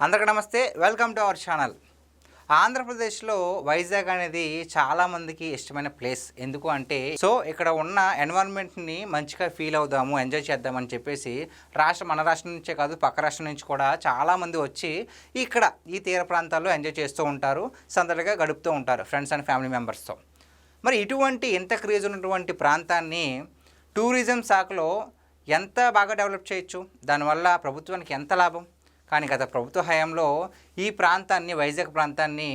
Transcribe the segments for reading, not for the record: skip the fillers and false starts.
అందరికీ నమస్తే, welcome to our channel. ఆంధ్రప్రదేశ్లో వైజాగ్ అనేది చాలామందికి ఇష్టమైన ప్లేస్. ఎందుకు అంటే ఇక్కడ ఉన్న ఎన్వైరన్మెంట్ని మంచిగా ఫీల్ అవుదాము, ఎంజాయ్ చేద్దామని చెప్పేసి మన రాష్ట్రం నుంచే కాదు పక్క రాష్ట్రం నుంచి కూడా చాలామంది వచ్చి ఇక్కడ ఈ తీర ప్రాంతాల్లో ఎంజాయ్ చేస్తూ ఉంటారు, సందడిగా గడుపుతూ ఉంటారు ఫ్రెండ్స్ అండ్ ఫ్యామిలీ మెంబర్స్తో. మరి ఇటువంటి ఎంత క్రేజ్ ఉన్నటువంటి ప్రాంతాన్ని టూరిజం శాఖలో ఎంత బాగా డెవలప్ చేయొచ్చు, దానివల్ల ప్రభుత్వానికి ఎంత లాభం. కానీ గత ప్రభుత్వ హయాంలో ఈ ప్రాంతాన్ని, వైజాగ్ ప్రాంతాన్ని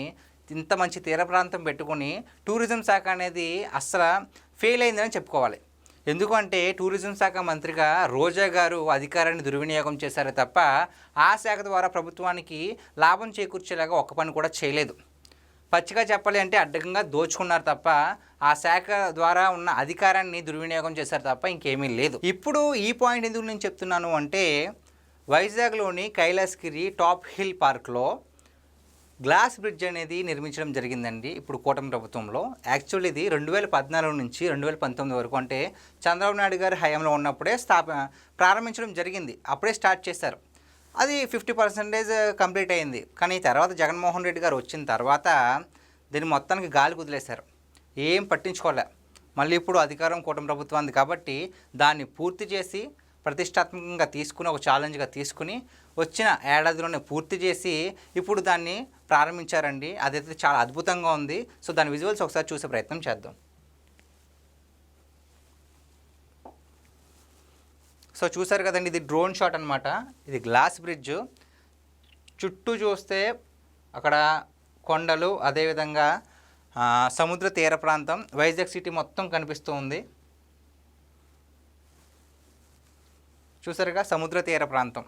ఇంత మంచి తీర ప్రాంతం పెట్టుకుని టూరిజం శాఖ అనేది అస్సలు ఫెయిల్ అయిందని చెప్పుకోవాలి. ఎందుకంటే టూరిజం శాఖ మంత్రిగా రోజా గారు అధికారాన్ని దుర్వినియోగం చేశారే తప్ప ఆ శాఖ ద్వారా ప్రభుత్వానికి లాభం చేకూర్చేలాగా ఒక్క పని కూడా చేయలేదు. పచ్చిగా చెప్పాలి అంటే అడ్డంగా దోచుకున్నారు తప్ప ఆ శాఖ ద్వారా ఉన్న అధికారాన్ని దుర్వినియోగం చేశారు తప్ప ఇంకేమీ లేదు. ఇప్పుడు ఈ పాయింట్ ఎందుకు నేను చెప్తున్నాను అంటే, వైజాగ్లోని కైలాసగిరి టాప్ హిల్ పార్క్లో గ్లాస్ బ్రిడ్జ్ అనేది నిర్మించడం జరిగిందండి ఇప్పుడు కూటమి ప్రభుత్వంలో. యాక్చువల్లీ ఇది 2014 నుంచి 2019 వరకు, అంటే చంద్రబాబు నాయుడు గారి హయాంలో ఉన్నప్పుడే ప్రారంభించడం జరిగింది. అప్పుడే స్టార్ట్ చేశారు. అది 50% కంప్లీట్ అయింది. కానీ తర్వాత జగన్మోహన్ రెడ్డి గారు వచ్చిన తర్వాత దీన్ని మొత్తానికి గాలి కుదిలేశారు, ఏం పట్టించుకోలే. మళ్ళీ ఇప్పుడు అధికారం కూటమి ప్రభుత్వానికి కాబట్టి దాన్ని పూర్తి చేసి ప్రతిష్టాత్మకంగా తీసుకుని, ఒక ఛాలెంజ్గా తీసుకుని వచ్చిన ఏడాదిలోనే పూర్తి చేసి ఇప్పుడు దాన్ని ప్రారంభించారండి. అదైతే చాలా అద్భుతంగా ఉంది. సో దాని విజువల్స్ ఒకసారి చూసే ప్రయత్నం చేద్దాం. సో చూసారు కదండి, ఇది డ్రోన్ షాట్ అనమాట. ఇది గ్లాస్ బ్రిడ్జ్. చుట్టూ చూస్తే అక్కడ కొండలు, అదేవిధంగా సముద్ర తీర ప్రాంతం, వైజాగ్ సిటీ మొత్తం కనిపిస్తూ ఉంది. చూసారుగా, సముద్ర తీర ప్రాంతం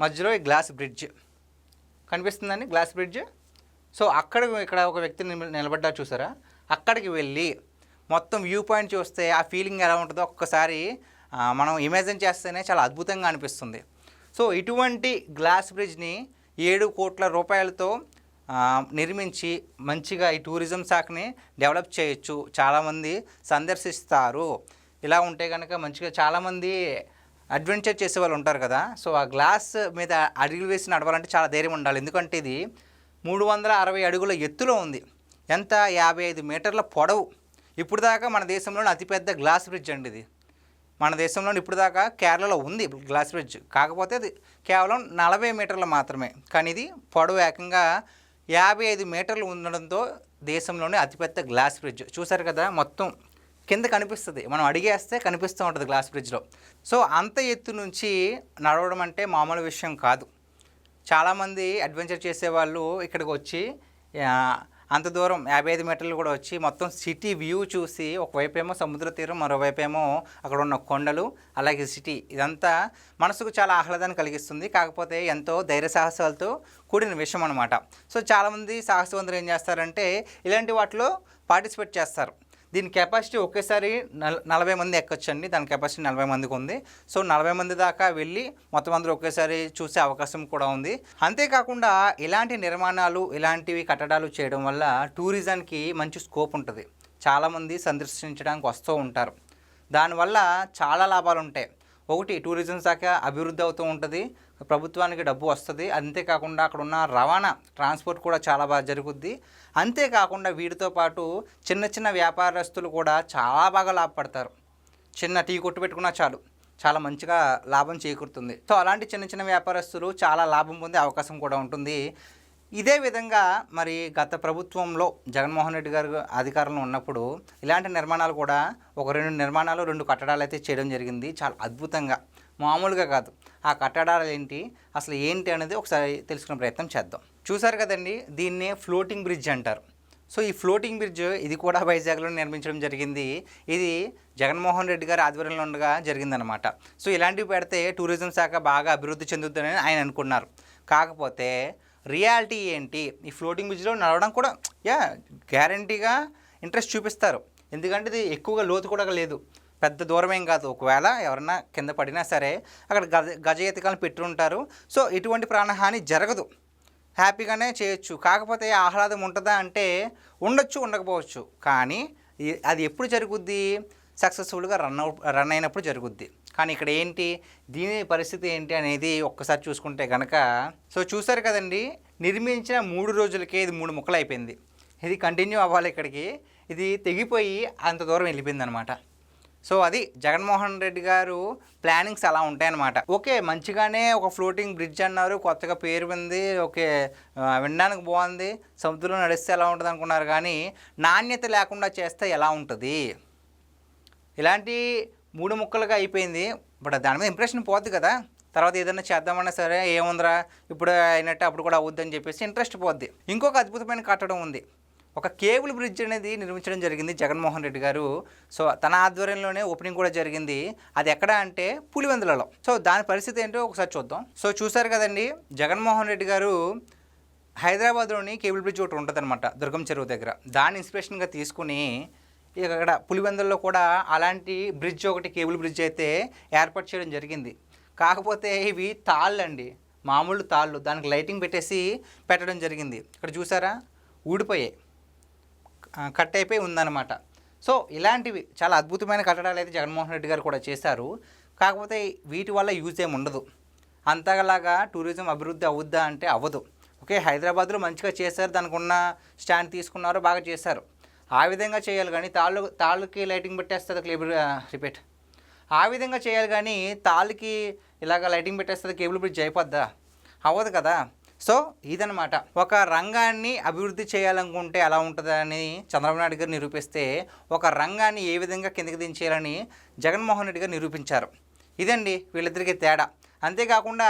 మధ్యలో ఈ గ్లాస్ బ్రిడ్జ్ కనిపిస్తుందండి, గ్లాస్ బ్రిడ్జ్. సో ఇక్కడ ఒక వ్యక్తి నిలబడ్డా చూసారా, అక్కడికి వెళ్ళి మొత్తం వ్యూ పాయింట్ చూస్తే ఆ ఫీలింగ్ ఎలా ఉంటుందో ఒక్కసారి మనం ఇమాజిన్ చేస్తేనే చాలా అద్భుతంగా అనిపిస్తుంది. సో ఇటువంటి గ్లాస్ బ్రిడ్జ్ని 7 కోట్ల రూపాయలతో నిర్మించి మంచిగా ఈ టూరిజం శాఖని డెవలప్ చేయొచ్చు, చాలామంది సందర్శిస్తారు. ఇలా ఉంటే కనుక మంచిగా చాలామంది అడ్వెంచర్ చేసే వాళ్ళు ఉంటారు కదా. సో ఆ గ్లాస్ మీద అడుగులు వేసి నడవాలంటే చాలా ధైర్యం ఉండాలి. ఎందుకంటే ఇది 360 అడుగుల ఎత్తులో ఉంది. ఎంత, 55 మీటర్ల పొడవు. ఇప్పుడు దాకా మన దేశంలోని అతిపెద్ద గ్లాస్ బ్రిడ్జ్ అండి ఇది. మన దేశంలోని ఇప్పుడు దాకా కేరళలో ఉంది గ్లాస్ బ్రిడ్జ్, కాకపోతే అది కేవలం 40 మీటర్లు మాత్రమే. కానీ ఇది పొడవు ఏకంగా 55 మీటర్లు ఉండడంతో దేశంలోనే అతిపెద్ద గ్లాస్ బ్రిడ్జ్. చూసారు కదా, మొత్తం కింద కనిపిస్తుంది, మనం అడిగేస్తే కనిపిస్తూ ఉంటుంది గ్లాస్ బ్రిడ్జ్లో. సో అంత ఎత్తు నుంచి నడవడం అంటే మామూలు విషయం కాదు. చాలామంది అడ్వెంచర్ చేసేవాళ్ళు ఇక్కడికి వచ్చి అంత దూరం 55 మీటర్లు కూడా వచ్చి మొత్తం సిటీ వ్యూ చూసి, ఒకవైపేమో సముద్ర తీరం, మరోవైపేమో అక్కడ ఉన్న కొండలు, అలాగే సిటీ, ఇదంతా మనసుకు చాలా ఆహ్లాదాన్ని కలిగిస్తుంది. కాకపోతే ఎంతో ధైర్య సాహసాలతో కూడిన విషయం అనమాట. సో చాలామంది సాహసవంతులు ఏం చేస్తారంటే ఇలాంటి వాటిలో పార్టిసిపేట్ చేస్తారు. దీని కెపాసిటీ ఒకేసారి 40 మంది ఎక్కొచ్చండి. దాని కెపాసిటీ 40 మందికి ఉంది. సో 40 మంది దాకా వెళ్ళి మొత్తం అందరూ ఒకేసారి చూసే అవకాశం కూడా ఉంది. అంతేకాకుండా ఇలాంటి నిర్మాణాలు, ఇలాంటివి కట్టడాలు చేయడం వల్ల టూరిజానికి మంచి స్కోప్ ఉంటుంది. చాలామంది సందర్శించడానికి వస్తూ ఉంటారు. దానివల్ల చాలా లాభాలు ఉంటాయి. ఒకటి, టూరిజం శాఖ అభివృద్ధి అవుతూ ఉంటుంది, ప్రభుత్వానికి డబ్బు వస్తుంది. అంతేకాకుండా అక్కడ ఉన్న రవాణా, ట్రాన్స్పోర్ట్ కూడా చాలా బాగా జరుగుద్ది. అంతేకాకుండా వీటితో పాటు చిన్న చిన్న వ్యాపారస్తులు కూడా చాలా బాగా లాభపడతారు. చిన్న టీ కొట్టు పెట్టుకున్నా చాలు, చాలా మంచిగా లాభం చేకూరుతుంది. సో అలాంటి చిన్న చిన్న వ్యాపారస్తులు చాలా లాభం పొందే అవకాశం కూడా ఉంటుంది. ఇదే విధంగా మరి గత ప్రభుత్వంలో జగన్మోహన్ రెడ్డి గారు అధికారంలో ఉన్నప్పుడు ఇలాంటి నిర్మాణాలు కూడా ఒక 2 కట్టడాలు అయితే చేయడం జరిగింది. చాలా అద్భుతంగా, మామూలుగా కాదు. ఆ కట్టడాలు ఏంటి, అసలు ఏంటి అనేది ఒకసారి తెలుసుకునే ప్రయత్నం చేద్దాం. చూసారు కదండి, దీన్నే ఫ్లోటింగ్ బ్రిడ్జ్ అంటారు. సో ఈ ఫ్లోటింగ్ బ్రిడ్జ్ ఇది కూడా వైజాగ్లో నిర్మించడం జరిగింది. ఇది జగన్మోహన్ రెడ్డి గారి ఆధ్వర్యంలో ఉండగా జరిగిందనమాట. సో ఇలాంటివి పెడితే టూరిజం శాఖ బాగా అభివృద్ధి చెందుతుందని ఆయన అనుకున్నారు. కాకపోతే రియాలిటీ ఏంటి, ఈ ఫ్లోటింగ్ బ్రిడ్జ్లో నడవడం కూడా గ్యారంటీగా ఇంట్రెస్ట్ చూపిస్తారు. ఎందుకంటే ఇది ఎక్కువగా లోతు కూడా లేదు, పెద్ద దూరం ఏం కాదు. ఒకవేళ ఎవరన్నా కింద పడినా సరే అక్కడ గజ ఎతికాలను పెట్టుంటారు. సో ఎటువంటి ప్రాణహాని జరగదు, హ్యాపీగానే చేయొచ్చు. కాకపోతే ఆహ్లాదం ఉంటుందా అంటే ఉండొచ్చు, ఉండకపోవచ్చు. కానీ అది ఎప్పుడు జరుగుద్ది, సక్సెస్ఫుల్గా రన్ అయినప్పుడు జరుగుద్ది. కానీ ఇక్కడ ఏంటి, దీని పరిస్థితి ఏంటి అనేది ఒక్కసారి చూసుకుంటే కనుక, సో చూసారు కదండి, నిర్మించిన 3 రోజులకే ఇది 3 ముక్కలు అయిపోయింది. ఇది కంటిన్యూ అవ్వాలి ఇక్కడికి, ఇది తెగిపోయి అంత దూరం వెళ్ళిపోయింది అనమాట. సో అది జగన్మోహన్ రెడ్డి గారు ప్లానింగ్స్ అలా ఉంటాయన్నమాట. ఓకే, మంచిగానే ఒక ఫ్లోటింగ్ బ్రిడ్జ్ అన్నారు, కొత్తగా పేరు ఉంది, ఓకే వినడానికి బాగుంది, సముద్రంలో నడిస్తే ఎలా ఉంటుంది అనుకున్నారు, కానీ నాణ్యత లేకుండా చేస్తే ఎలా ఉంటుంది? ఇలాంటి 3 ముక్కలుగా అయిపోయింది. బట్ దాని మీద ఇంప్రెషన్ పోద్ది కదా, తర్వాత ఏదైనా చేద్దామన్నా సరే ఏముందిరా ఇప్పుడు అయినట్టు అప్పుడు కూడా అవుద్దని చెప్పేసి ఇంట్రెస్ట్ పోద్ది. ఇంకొక అద్భుతమైన కట్టడం ఉంది. ఒక కేబుల్ బ్రిడ్జ్ అనేది నిర్మించడం జరిగింది జగన్మోహన్ రెడ్డి గారు. సో తన ఆధ్వర్యంలోనే ఓపెనింగ్ కూడా జరిగింది. అది ఎక్కడ అంటే పులివెందులలో. సో దాని పరిస్థితి ఏంటో ఒకసారి చూద్దాం. సో చూసారు కదండి, జగన్మోహన్ రెడ్డి గారు హైదరాబాద్లోని కేబుల్ బ్రిడ్జ్ ఒకటి ఉంటుంది అనమాట, దుర్గం చెరువు దగ్గర. దాన్ని ఇన్స్పిరేషన్గా తీసుకుని ఇక్కడ పులివెందుల్లో కూడా అలాంటి బ్రిడ్జ్ ఒకటి, కేబుల్ బ్రిడ్జ్ అయితే ఏర్పాటు చేయడం జరిగింది. కాకపోతే ఇవి తాళ్ళు అండి, మామూలు తాళ్ళు, దానికి లైటింగ్ పెట్టడం జరిగింది. ఇక్కడ చూసారా, ఊడిపోయాయి, కట్ అయిపోయి ఉందన్నమాట. సో ఇలాంటివి చాలా అద్భుతమైన కట్టడాలు అయితే జగన్మోహన్ రెడ్డి గారు కూడా చేశారు. కాకపోతే వీటి వల్ల యూజ్ ఏమి ఉండదు, అంతలాగా టూరిజం అభివృద్ధి అవుద్దా అంటే అవ్వదు. ఓకే, హైదరాబాద్లో మంచిగా చేశారు, దానికి ఉన్న స్టాండ్ తీసుకున్నారు, బాగా చేశారు, ఆ విధంగా చేయాలి. కానీ తాళ్ళకి లైటింగ్ పెట్టేస్తుంది రిపీట్, ఆ విధంగా చేయాలి. కానీ తాళ్ళకి ఇలాగ లైటింగ్ పెట్టేస్తుంది, కేబుల్ బ్రిడ్జ్ అయిపోద్దా? అవ్వదు కదా. సో ఇదనమాట, ఒక రంగాన్ని అభివృద్ధి చేయాలనుకుంటే ఎలా ఉంటుందని చంద్రబాబు నాయుడు గారు నిరూపిస్తే, ఒక రంగాన్ని ఏ విధంగా కిందకి దించేయాలని జగన్మోహన్ రెడ్డి గారు నిరూపించారు. ఇదండి వీళ్ళిద్దరికీ తేడా. అంతేకాకుండా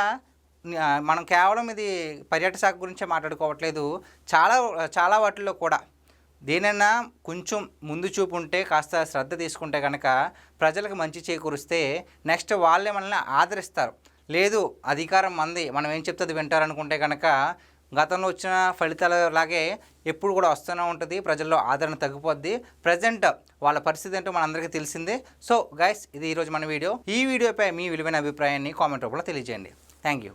మనం కేవలం ఇది పర్యాటక శాఖ గురించే మాట్లాడుకోవట్లేదు, చాలా వాటిల్లో కూడా దేనైనా కొంచెం ముందు చూపు ఉంటే, కాస్త శ్రద్ధ తీసుకుంటే కనుక ప్రజలకు మంచి చేకూరిస్తే నెక్స్ట్ వాళ్ళే మనల్ని ఆదరిస్తారు. లేదు అధికారం మంది, మనం ఏం చెప్తే వింటారనుకుంటే కనుక గతంలో వచ్చిన ఫలితాల లాగే ఎప్పుడు కూడా వస్తూనే ఉంటుంది, ప్రజల్లో ఆదరణ తగ్గిపోద్ది. ప్రజెంట్ వాళ్ళ పరిస్థితి ఏంటో మనందరికీ తెలిసిందే. సో గైస్, ఇది ఈరోజు మన వీడియో. ఈ వీడియోపై మీ విలువైన అభిప్రాయాన్ని కామెంట్ రూపంలో తెలియజేయండి. Thank you.